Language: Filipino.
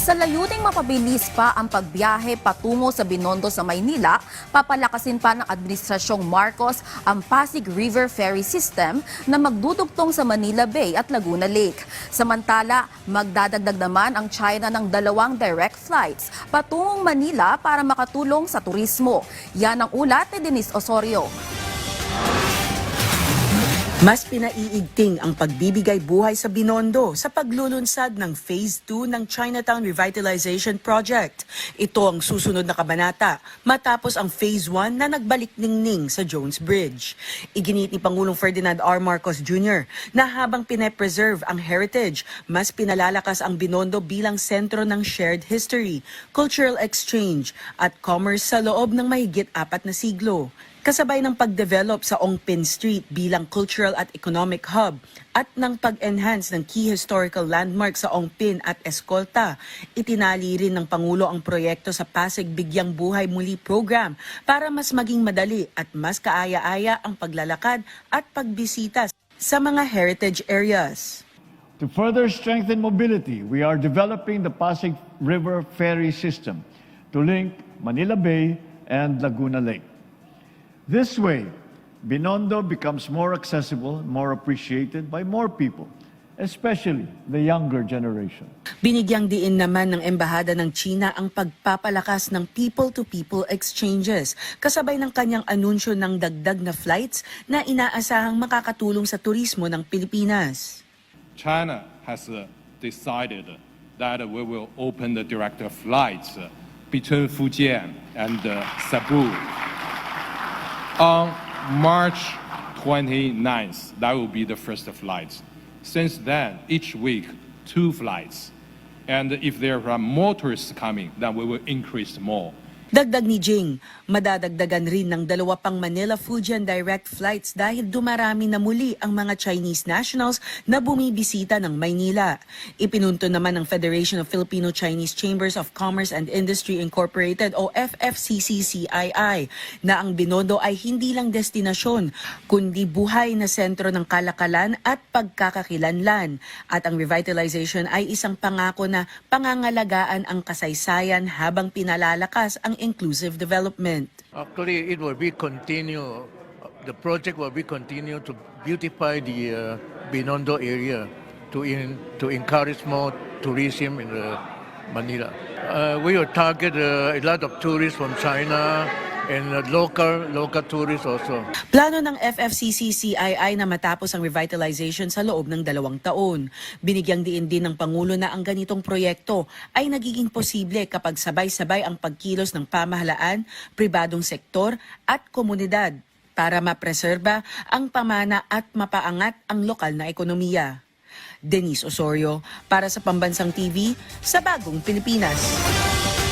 Sa layuning mapabilis pa ang pagbiyahe patungo sa Binondo sa Maynila, papalakasin pa ng Administrasyong Marcos ang Pasig River Ferry System na magdudugtong sa Manila Bay at Laguna Lake. Samantala, magdadagdag naman ang China ng 2 direct flights patungong Manila para makatulong sa turismo. Yan ang ulat ni Denise Osorio. Mas pinaiigting ang pagbibigay buhay sa Binondo sa paglulunsad ng Phase 2 ng Chinatown Revitalization Project. Ito ang susunod na kabanata matapos ang Phase 1 na nagbalik ningning sa Jones Bridge. Iginit ni Pangulong Ferdinand R. Marcos Jr. na habang pine-preserve ang heritage, mas pinalalakas ang Binondo bilang sentro ng shared history, cultural exchange at commerce sa loob ng mahigit 4 na siglo. Kasabay ng pag-develop sa Ongpin Street bilang cultural at economic hub at ng pag-enhance ng key historical landmarks sa Ongpin at Escolta, itinali rin ng Pangulo ang proyekto sa Pasig Bigyang Buhay Muli program para mas maging madali at mas kaaya-aya ang paglalakad at pagbisita sa mga heritage areas. To further strengthen mobility, we are developing the Pasig River Ferry System to link Manila Bay and Laguna Lake. This way, Binondo becomes more accessible, more appreciated by more people, especially the younger generation. Binigyang diin naman ng Embahada ng China ang pagpapalakas ng people-to-people exchanges, kasabay ng kanyang anunsyo ng dagdag na flights na inaasahang makakatulong sa turismo ng Pilipinas. China has decided that we will open the direct flights between Fujian and Cebu. On March 29th, that will be the first flight. Since then, each week, 2 flights. And if there are more tourists coming, then we will increase more. Dagdag ni Jing, madadagdagan rin ng 2 pang Manila-Fujian direct flights dahil dumarami na muli ang mga Chinese nationals na bumibisita ng Maynila. Ipinunto naman ng Federation of Filipino-Chinese Chambers of Commerce and Industry Incorporated o FFCCCII na ang Binondo ay hindi lang destinasyon, kundi buhay na sentro ng kalakalan at pagkakakilanlan. At ang revitalization ay isang pangako na pangangalagaan ang kasaysayan habang pinalalakas ang inclusive development. Actually, it will be continue. The project will be continue to beautify the Binondo area to encourage more tourism in Manila. We will target a lot of tourists from China and local tourists also. Plano ng FFCCCII na matapos ang revitalization sa loob ng 2 taon. Binigyang diin din ng Pangulo na ang ganitong proyekto ay nagiging posible kapag sabay-sabay ang pagkilos ng pamahalaan, pribadong sektor at komunidad para mapreserba ang pamana at mapaangat ang lokal na ekonomiya. Denise Osorio para sa Pambansang TV sa Bagong Pilipinas.